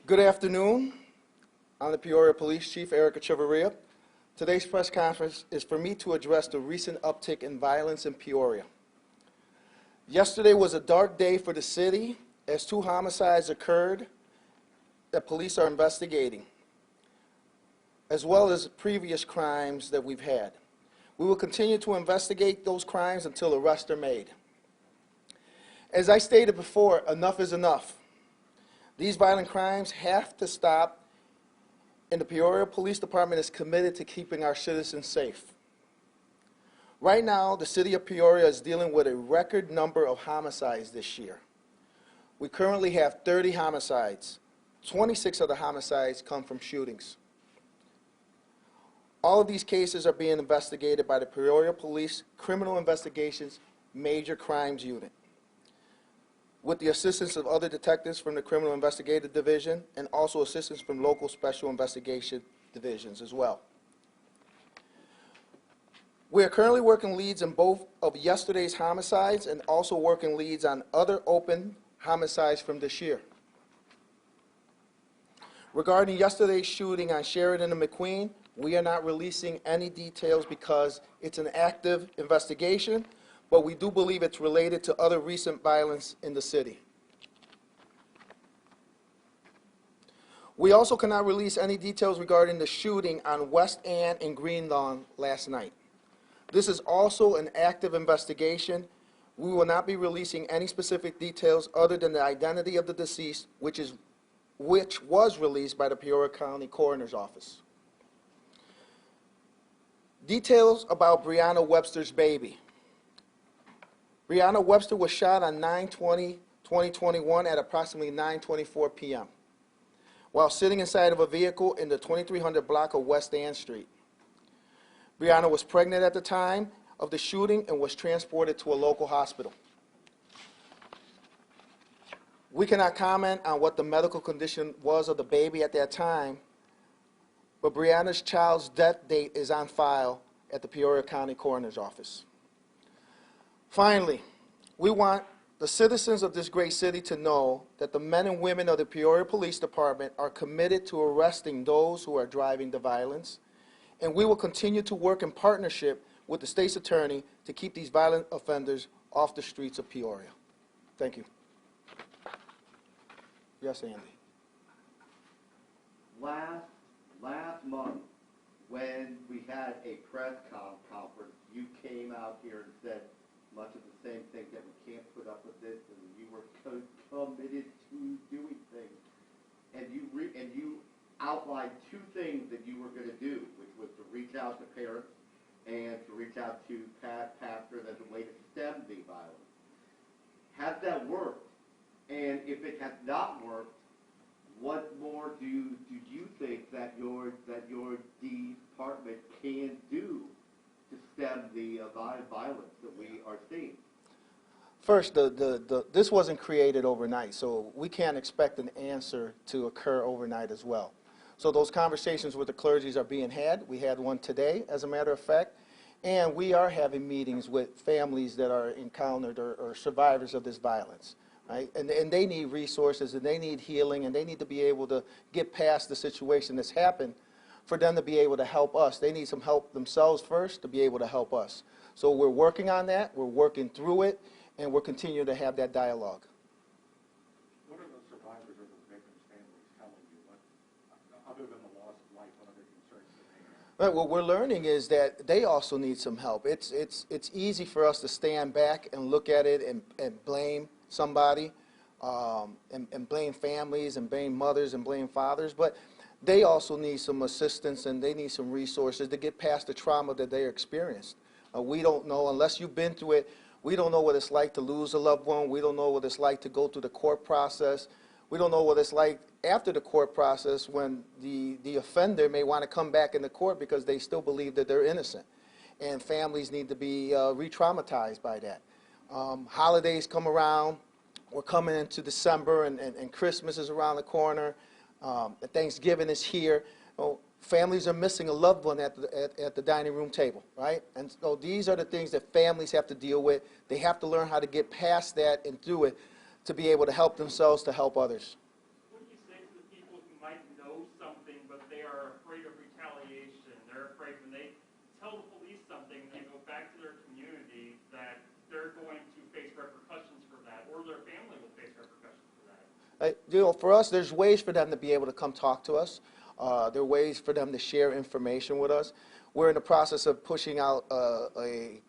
Good afternoon. I'm the Peoria Police Chief, Peoria. Today's press conference is for me to address the recent uptick in violence in Peoria. Yesterday was a dark day for the city as 2 homicides occurred that police are investigating, as well as previous crimes that we've had. We will continue to investigate those crimes until arrests are made. As I stated before, enough is enough. These violent crimes have to stop, and the Peoria Police Department is committed to keeping our citizens safe. Right now, the city of Peoria is dealing with a record number of homicides this year. We currently have 30 homicides. 26 of the homicides come from shootings. All of these cases are being investigated by the Peoria Police Criminal Investigations Major Crimes Unit, with the assistance of other detectives from the Criminal Investigative Division and also assistance from local Special Investigation Divisions as well. We are currently working leads in both of yesterday's homicides and also working leads on other open homicides from this year. Regarding yesterday's shooting on Sheridan and McQueen, we are not releasing any details because it's an active investigation, but we do believe it's related to other recent violence in the city. We also cannot release any details regarding the shooting on West Ann and Green Lawn last night. This is also an active investigation. We will not be releasing any specific details other than the identity of the deceased, which was released by the Peoria County Coroner's Office. Details about Breonna Webster's baby. Breonna Webster was shot on 9/20/2021 at approximately 9:24 p.m. while sitting inside of a vehicle in the 2300 block of West Ann Street. Breonna was pregnant at the time of the shooting and was transported to a local hospital. We cannot comment on what the medical condition was of the baby at that time, but Breonna's child's death date is on file at the Peoria County Coroner's Office. Finally, we want the citizens of this great city to know that the men and women of the Peoria Police Department are committed to arresting those who are driving the violence, and we will continue to work in partnership with the state's attorney to keep these violent offenders off the streets of Peoria. Thank you. Yes, Andy. Last month, when we had a press conference, you came out here and said much of the same thing, that we can't put up with this, and you were committed to doing things. And you outlined 2 things that you were going to do, which was to reach out to parents and to reach out to pastors as a way to stem the violence. Has that worked? And if it has not worked, what more do you think that your department can do to stem the violence that we are seeing? First, this wasn't created overnight, so we can't expect an answer to occur overnight as well. So those conversations with the clergies are being had. We had one today, as a matter of fact, and we are having meetings with families that are encountered or survivors of this violence. Right? And they need resources, and they need healing, and they need to be able to get past the situation that's happened for them to be able to help us. They need some help themselves first to be able to help us. So we're working on that, we're working through it, and we're continuing to have that dialogue. What are the survivors or the victims' families telling you, other than the loss of life, what other concerns do they have? Right, what we're learning is that they also need some help. It's easy for us to stand back and look at it and blame somebody, and blame families and blame mothers and blame fathers, but they also need some assistance and they need some resources to get past the trauma that they experienced. We don't know, unless you've been through it, we don't know what it's like to lose a loved one. We don't know what it's like to go through the court process. We don't know what it's like after the court process when the offender may want to come back in the court because they still believe that they're innocent. And families need to be re-traumatized by that. Holidays come around. We're coming into December, and Christmas is around the corner. Thanksgiving is here. Families are missing a loved one at the dining room table, right? And so these are the things that families have to deal with. They have to learn how to get past that and through it to be able to help themselves, to help others. What do you say to the people You know, for us, there's ways for them to be able to come talk to us. There are ways for them to share information with us. We're in the process of pushing out a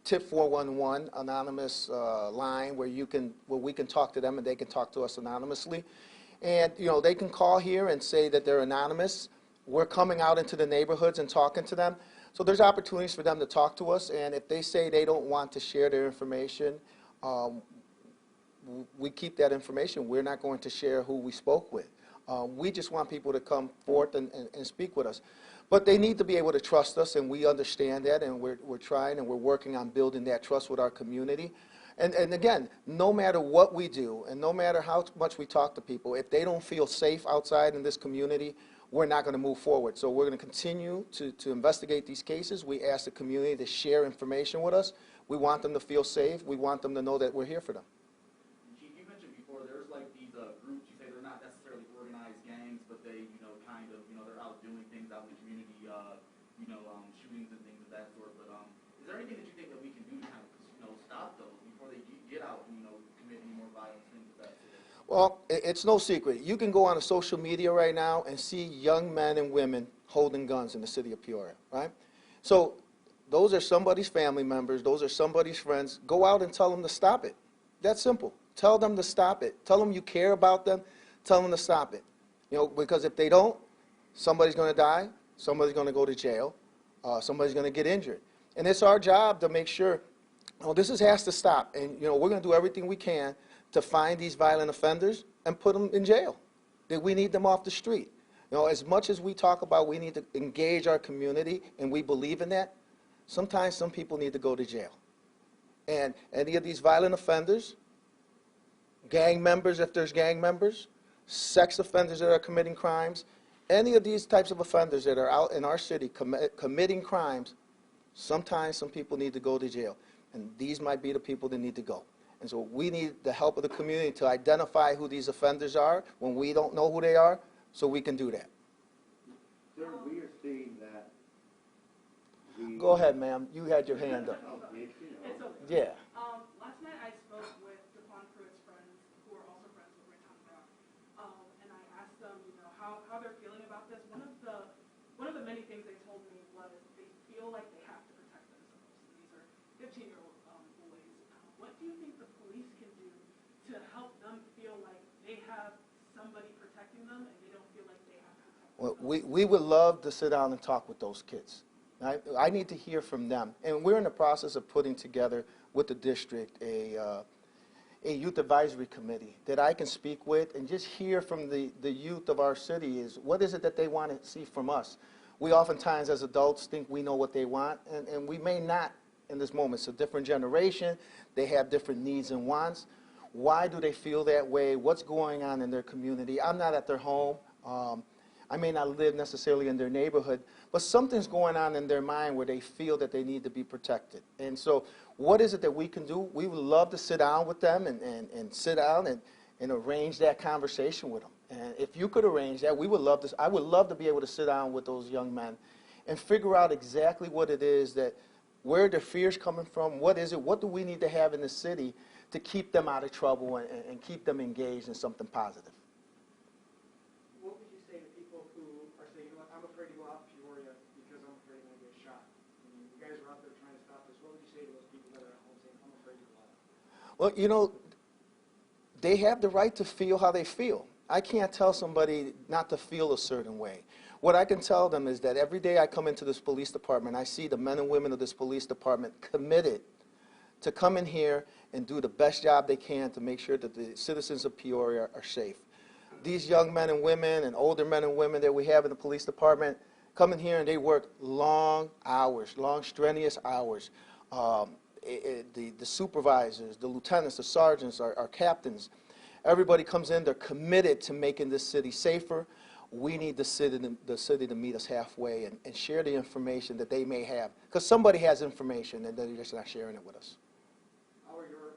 tip 411 anonymous line where we can talk to them and they can talk to us anonymously. And you know, they can call here and say that they're anonymous. We're coming out into the neighborhoods and talking to them. So there's opportunities for them to talk to us, and if they say they don't want to share their information, we keep that information. We're not going to share who we spoke with. We just want people to come forth and speak with us. But they need to be able to trust us, and we understand that, and we're trying and we're working on building that trust with our community. And again, no matter what we do, and no matter how much we talk to people, if they don't feel safe outside in this community, we're not going to move forward. So we're going to continue to investigate these cases. We ask the community to share information with us. We want them to feel safe. We want them to know that we're here for them. Chief, you mentioned before there's like these groups, you say they're not necessarily organized gangs, but they, kind of, they're out doing things out in the community, shootings and things of that sort. But is there anything that you think that we can do to kind of, stop those before they get out, commit any more violence, things of that sort? Well, it's no secret. You can go on social media right now and see young men and women holding guns in the city of Peoria, right? So those are somebody's family members. Those are somebody's friends. Go out and tell them to stop it. That's simple. Tell them to stop it. Tell them you care about them. Tell them to stop it. Because if they don't, somebody's going to die. Somebody's going to go to jail. Somebody's going to get injured. And it's our job to make sure, this has to stop. And, we're going to do everything we can to find these violent offenders and put them in jail. That we need them off the street. As much as we talk about we need to engage our community and we believe in that, sometimes some people need to go to jail. And any of these violent offenders, gang members if there's gang members, sex offenders that are committing crimes, any of these types of offenders that are out in our city committing crimes, sometimes some people need to go to jail. And these might be the people that need to go. And so we need the help of the community to identify who these offenders are when we don't know who they are, so we can do that. Sir, we are seeing that. Go ahead, ma'am. You had your hand up. It's okay. Yeah. Last night I spoke with DeQuan Pruitt's friends, who are also friends with Rick Brown, and I asked them, how they're feeling about this. One of the many things they told me was they feel like they have to protect themselves. These are 15-year-old boys. What do you think the police can do to help them feel like they have somebody protecting them and they don't feel like they have to protect themselves? Well, we would love to sit down and talk with those kids. I need to hear from them. And we're in the process of putting together with the district a youth advisory committee that I can speak with and just hear from the youth of our city is what is it that they want to see from us. We oftentimes as adults think we know what they want, and we may not in this moment. It's a different generation. They have different needs and wants. Why do they feel that way? What's going on in their community? I'm not at their home. I may not live necessarily in their neighborhood, but something's going on in their mind where they feel that they need to be protected. And so what is it that we can do? We would love to sit down with them and sit down and arrange that conversation with them. And if you could arrange that, we would love this. I would love to be able to sit down with those young men and figure out exactly what it is that, where their fear's coming from, what is it, what do we need to have in the city to keep them out of trouble and keep them engaged in something positive. What would you say to people who are saying, I'm afraid to go out to Peoria because I'm afraid I'm going to get shot? I mean, you guys are out there trying to stop this. What would you say to those people that are at home saying, I'm afraid to go out? Well, they have the right to feel how they feel. I can't tell somebody not to feel a certain way. What I can tell them is that every day I come into this police department, I see the men and women of this police department committed to come in here and do the best job they can to make sure that the citizens of Peoria are safe. These young men and women and older men and women that we have in the police department come in here and they work long hours, long strenuous hours. The supervisors, the lieutenants, the sergeants, our captains, everybody comes in, they're committed to making this city safer. We need the city to meet us halfway and share the information that they may have. Because somebody has information and they're just not sharing it with us. How are your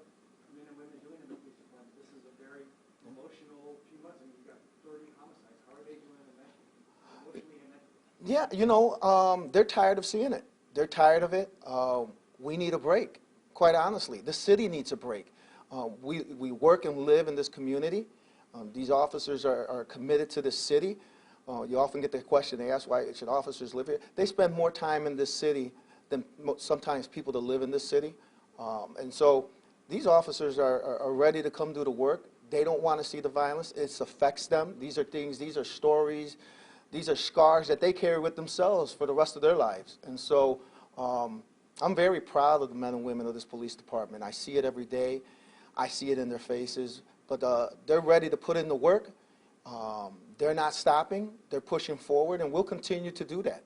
men and women doing in the police department? This is a very emotional few months. I mean, you've got 30 homicides. How are they doing emotionally and mentally? They're tired of seeing it. They're tired of it. We need a break, quite honestly. The city needs a break. We work and live in this community. These officers are committed to the city. You often get the question asked, why should officers live here? They spend more time in this city than sometimes people that live in this city. And so these officers are ready to come do the work. They don't want to see the violence. It affects them. These are things, these are stories, these are scars that they carry with themselves for the rest of their lives. And so I'm very proud of the men and women of this police department. I see it every day. I see it in their faces. But they're ready to put in the work. They're not stopping. They're pushing forward, and we'll continue to do that.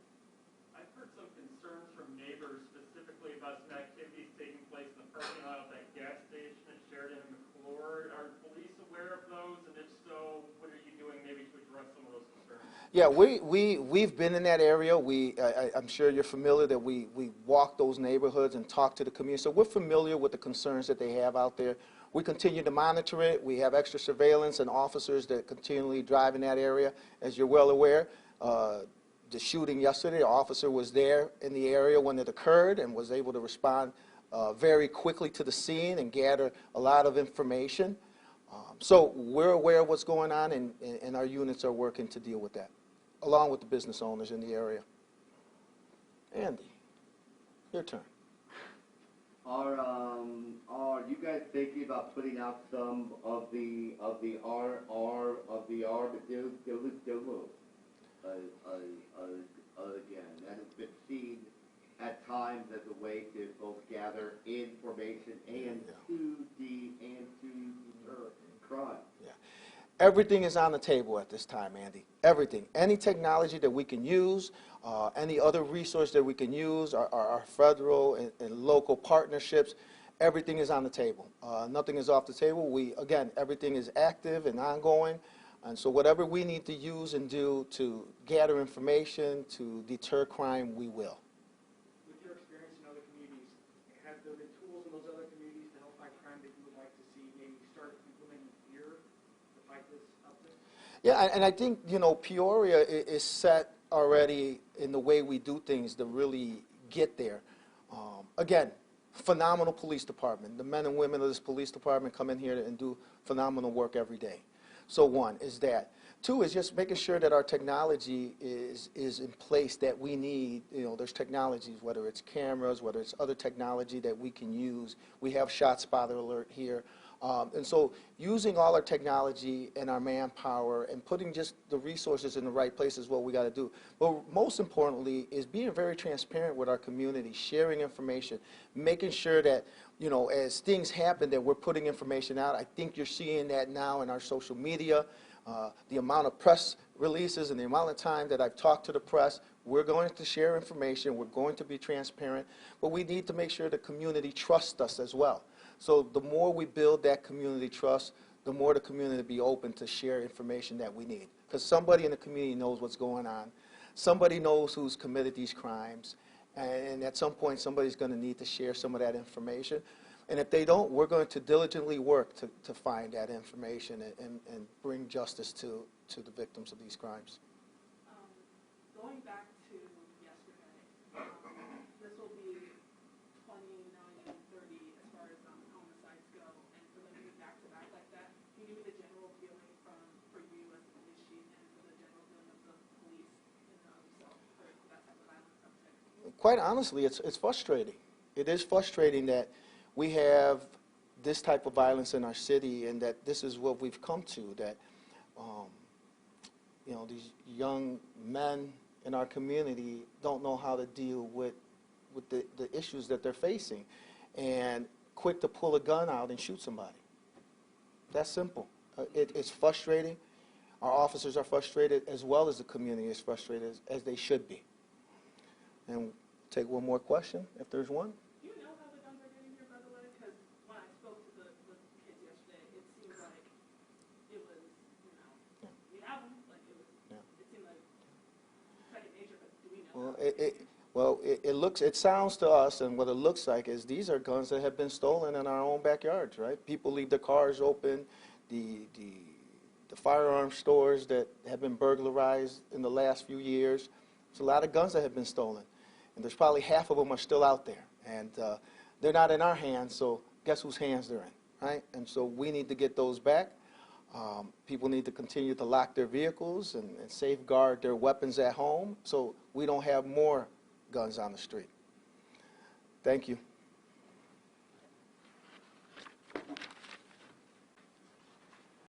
I've heard some concerns from neighbors specifically about some activities taking place in the parking lot of that gas station at Sheridan and McClure. Are police aware of those? And if so, what are you doing maybe to address some of those concerns? Yeah, we've been in that area. I'm sure you're familiar that we walk those neighborhoods and talk to the community. So we're familiar with the concerns that they have out there. We continue to monitor it. We have extra surveillance and officers that continually drive in that area. As you're well aware, the shooting yesterday, the officer was there in the area when it occurred and was able to respond very quickly to the scene and gather a lot of information. So we're aware of what's going on, and our units are working to deal with that, along with the business owners in the area. Andy, your turn. Are you guys thinking about putting out some of the armadillo again? That has been seen at times as a way to both gather information and to deter crime. Yeah. Everything is on the table at this time, Andy. Everything. Any technology that we can use, any other resource that we can use, our federal and local partnerships, everything is on the table. Nothing is off the table. Again, everything is active and ongoing. And so whatever we need to use and do to gather information, to deter crime, we will. With your experience in other communities, have there been tools in those other communities to help fight crime that you would like to see maybe start implementing here to fight this uptick? Yeah, and I think, Peoria is set already in the way we do things to really get there. Again, phenomenal police department. The men and women of this police department come in here and do phenomenal work every day. So one is that. Two is just making sure that our technology is in place that we need. There's technologies, whether it's cameras, whether it's other technology that we can use. We have Shot Spotter Alert here. And so using all our technology and our manpower and putting just the resources in the right place is what we got to do. But most importantly is being very transparent with our community, sharing information, making sure that, as things happen that we're putting information out. I think you're seeing that now in our social media, the amount of press releases and the amount of time that I've talked to the press. We're going to share information. We're going to be transparent. But we need to make sure the community trusts us as well. So the more we build that community trust, the more the community will be open to share information that we need. Because somebody in the community knows what's going on. Somebody knows who's committed these crimes. And at some point, somebody's going to need to share some of that information. And if they don't, we're going to diligently work to find that information and bring justice to the victims of these crimes. Going back to yesterday, this will be 29 and 30 as far as homicides go, and for them to be back to back like that, can you give me the general feeling for you as the police chief and for the general feeling of the police in yourself for that type of violence uptick? Quite honestly, it's frustrating. It is frustrating that we have this type of violence in our city, and that this is what we've come to, that these young men in our community don't know how to deal with the issues that they're facing, and quick to pull a gun out and shoot somebody. That's simple. It's frustrating. Our officers are frustrated, as well as the community is frustrated, as they should be. And we'll take one more question, if there's one. Do you know how the guns are getting here, by the way? Because when I spoke to the kids yesterday, it seemed like it was, we have them, like it seemed like second nature, but do we know? It sounds to us, and what it looks like is these are guns that have been stolen in our own backyards, right? People leave their cars open. The firearm stores that have been burglarized in the last few years. There's a lot of guns that have been stolen, and there's probably half of them are still out there, and they're not in our hands. So guess whose hands they're in, right? And so we need to get those back. People need to continue to lock their vehicles and safeguard their weapons at home so we don't have more guns on the street. Thank you.